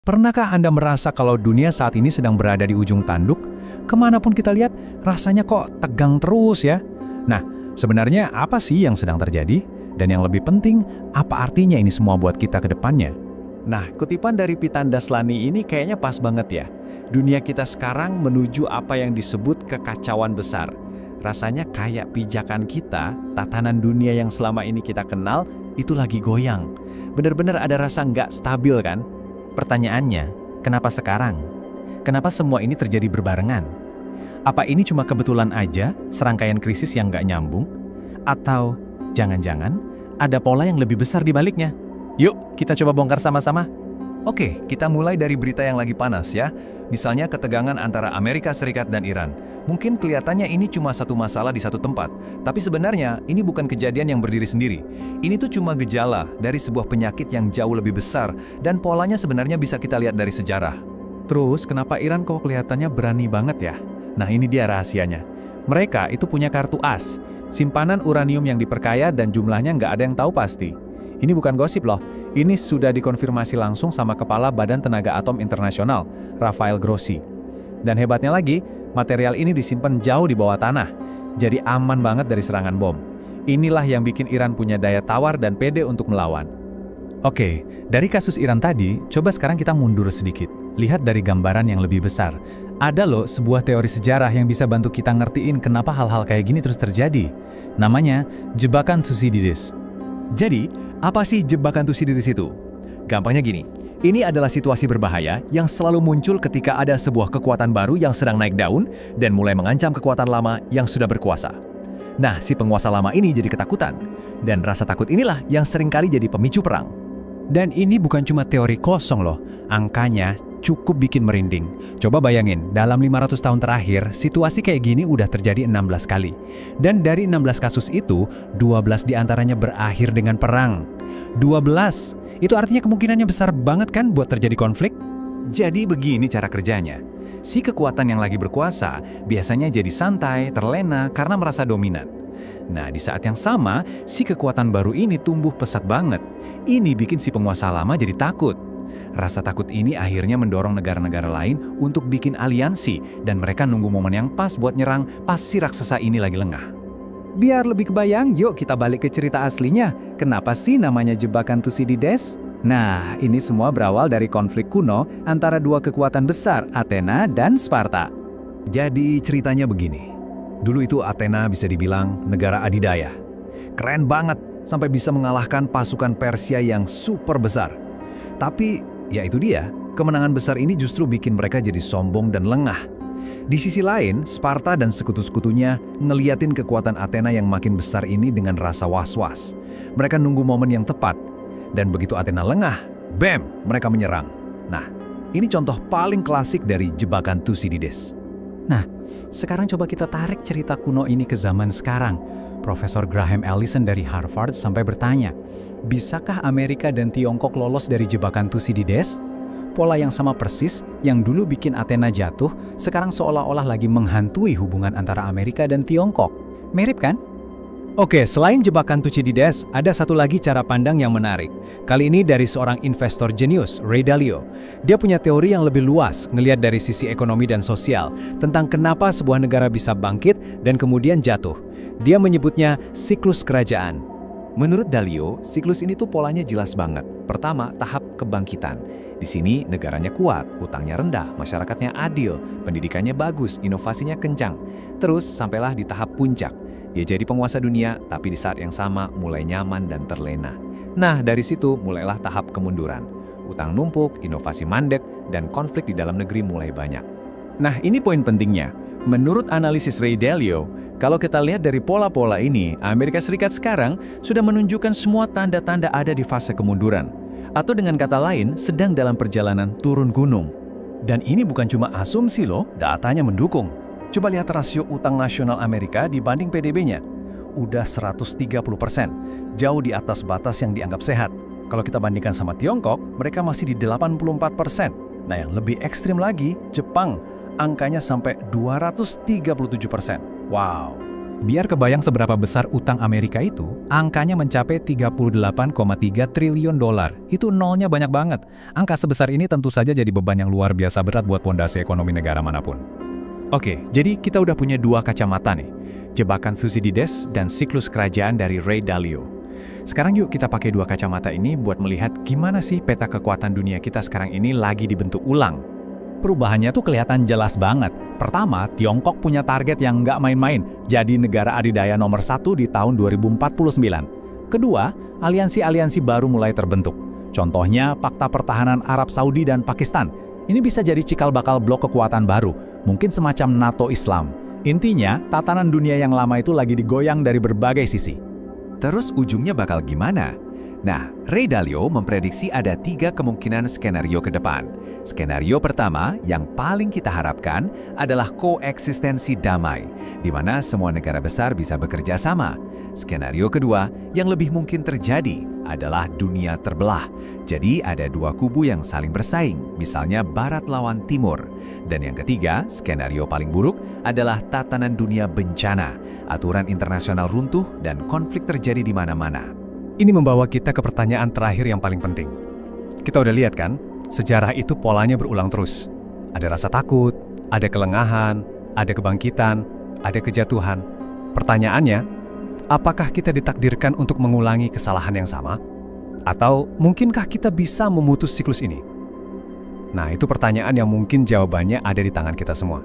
Pernahkah Anda merasa kalau dunia saat ini sedang berada di ujung tanduk? Kemanapun kita lihat, rasanya kok tegang terus ya? Nah, sebenarnya apa sih yang sedang terjadi? Dan yang lebih penting, apa artinya ini semua buat kita ke depannya? Nah, kutipan dari Pitandaslani ini kayaknya pas banget ya. Dunia kita sekarang menuju apa yang disebut kekacauan besar. Rasanya kayak pijakan kita, tatanan dunia yang selama ini kita kenal, itu lagi goyang. Bener-bener ada rasa nggak stabil kan? Pertanyaannya, kenapa sekarang? Kenapa semua ini terjadi berbarengan? Apa ini cuma kebetulan aja, serangkaian krisis yang nggak nyambung? Atau jangan-jangan ada pola yang lebih besar di baliknya? Yuk, kita coba bongkar sama-sama. Oke, kita mulai dari berita yang lagi panas ya. Misalnya ketegangan antara Amerika Serikat dan Iran. Mungkin kelihatannya ini cuma satu masalah di satu tempat, tapi sebenarnya ini bukan kejadian yang berdiri sendiri. Ini tuh cuma gejala dari sebuah penyakit yang jauh lebih besar, dan polanya sebenarnya bisa kita lihat dari sejarah. Terus, kenapa Iran kok kelihatannya berani banget ya? Nah, ini dia rahasianya. Mereka itu punya kartu as, simpanan uranium yang diperkaya dan jumlahnya nggak ada yang tahu pasti. Ini bukan gosip loh, ini sudah dikonfirmasi langsung sama Kepala Badan Tenaga Atom Internasional, Rafael Grossi. Dan hebatnya lagi, material ini disimpan jauh di bawah tanah, jadi aman banget dari serangan bom. Inilah yang bikin Iran punya daya tawar dan pede untuk melawan. Oke, dari kasus Iran tadi, coba sekarang kita mundur sedikit. Lihat dari gambaran yang lebih besar. Ada loh sebuah teori sejarah yang bisa bantu kita ngertiin kenapa hal-hal kayak gini terus terjadi. Namanya jebakan Thucydides. Jadi, apa sih jebakan Thucydides itu? Gampangnya gini, ini adalah situasi berbahaya yang selalu muncul ketika ada sebuah kekuatan baru yang sedang naik daun dan mulai mengancam kekuatan lama yang sudah berkuasa. Nah, si penguasa lama ini jadi ketakutan, dan rasa takut inilah yang seringkali jadi pemicu perang. Dan ini bukan cuma teori kosong loh, angkanya cukup bikin merinding. Coba bayangin, dalam 500 tahun terakhir, situasi kayak gini udah terjadi 16 kali. Dan dari 16 kasus itu, 12 diantaranya berakhir dengan perang. 12! Itu artinya kemungkinannya besar banget kan buat terjadi konflik? Jadi begini cara kerjanya. Si kekuatan yang lagi berkuasa biasanya jadi santai, terlena karena merasa dominan. Nah, di saat yang sama, si kekuatan baru ini tumbuh pesat banget. Ini bikin si penguasa lama jadi takut. Rasa takut ini akhirnya mendorong negara-negara lain untuk bikin aliansi dan mereka nunggu momen yang pas buat nyerang pas si raksasa ini lagi lengah. Biar lebih kebayang, yuk kita balik ke cerita aslinya. Kenapa sih namanya jebakan Thucydides? Nah, ini semua berawal dari konflik kuno antara dua kekuatan besar, Athena dan Sparta. Jadi ceritanya begini. Dulu itu Athena bisa dibilang negara adidaya. Keren banget, sampai bisa mengalahkan pasukan Persia yang super besar. Tapi, ya itu dia, kemenangan besar ini justru bikin mereka jadi sombong dan lengah. Di sisi lain, Sparta dan sekutu-sekutunya ngeliatin kekuatan Athena yang makin besar ini dengan rasa was-was. Mereka nunggu momen yang tepat, dan begitu Athena lengah, bam, mereka menyerang. Nah, ini contoh paling klasik dari jebakan Thucydides. Nah, sekarang coba kita tarik cerita kuno ini ke zaman sekarang. Profesor Graham Allison dari Harvard sampai bertanya, bisakah Amerika dan Tiongkok lolos dari jebakan Thucydides? Pola yang sama persis yang dulu bikin Athena jatuh, sekarang seolah-olah lagi menghantui hubungan antara Amerika dan Tiongkok. Mirip kan? Oke, selain jebakan Thucydides, ada satu lagi cara pandang yang menarik. Kali ini dari seorang investor jenius, Ray Dalio. Dia punya teori yang lebih luas, ngelihat dari sisi ekonomi dan sosial, tentang kenapa sebuah negara bisa bangkit dan kemudian jatuh. Dia menyebutnya siklus kerajaan. Menurut Dalio, siklus ini tuh polanya jelas banget. Pertama, tahap kebangkitan. Di sini negaranya kuat, utangnya rendah, masyarakatnya adil, pendidikannya bagus, inovasinya kencang. Terus sampailah di tahap puncak. Dia jadi penguasa dunia, tapi di saat yang sama mulai nyaman dan terlena. Nah, dari situ mulailah tahap kemunduran. Utang numpuk, inovasi mandek, dan konflik di dalam negeri mulai banyak. Nah, ini poin pentingnya. Menurut analisis Ray Dalio, kalau kita lihat dari pola-pola ini, Amerika Serikat sekarang sudah menunjukkan semua tanda-tanda ada di fase kemunduran. Atau dengan kata lain, sedang dalam perjalanan turun gunung. Dan ini bukan cuma asumsi loh, datanya mendukung. Coba lihat rasio utang nasional Amerika dibanding PDB-nya. Udah 130%, jauh di atas batas yang dianggap sehat. Kalau kita bandingkan sama Tiongkok, mereka masih di 84%. Nah, yang lebih ekstrim lagi, Jepang, angkanya sampai 237%. Wow. Biar kebayang seberapa besar utang Amerika itu, angkanya mencapai 38,3 triliun dolar. Itu nolnya banyak banget. Angka sebesar ini tentu saja jadi beban yang luar biasa berat buat pondasi ekonomi negara manapun. Oke, jadi kita udah punya dua kacamata nih. Jebakan Thucydides dan siklus kerajaan dari Ray Dalio. Sekarang yuk kita pakai dua kacamata ini buat melihat gimana sih peta kekuatan dunia kita sekarang ini lagi dibentuk ulang. Perubahannya tuh kelihatan jelas banget. Pertama, Tiongkok punya target yang nggak main-main, jadi negara adidaya nomor 1 di tahun 2049. Kedua, aliansi-aliansi baru mulai terbentuk. Contohnya, Pakta Pertahanan Arab Saudi dan Pakistan. Ini bisa jadi cikal bakal blok kekuatan baru, mungkin semacam NATO Islam. Intinya, tatanan dunia yang lama itu lagi digoyang dari berbagai sisi. Terus ujungnya bakal gimana? Nah, Ray Dalio memprediksi ada 3 kemungkinan skenario ke depan. Skenario pertama, yang paling kita harapkan, adalah koeksistensi damai, di mana semua negara besar bisa bekerja sama. Skenario kedua, yang lebih mungkin terjadi, adalah dunia terbelah. Jadi ada 2 kubu yang saling bersaing, misalnya Barat lawan Timur. Dan yang ketiga, skenario paling buruk, adalah tatanan dunia bencana, aturan internasional runtuh, dan konflik terjadi di mana-mana. Ini membawa kita ke pertanyaan terakhir yang paling penting. Kita udah lihat kan, sejarah itu polanya berulang terus. Ada rasa takut, ada kelengahan, ada kebangkitan, ada kejatuhan. Pertanyaannya, apakah kita ditakdirkan untuk mengulangi kesalahan yang sama? Atau mungkinkah kita bisa memutus siklus ini? Nah, itu pertanyaan yang mungkin jawabannya ada di tangan kita semua.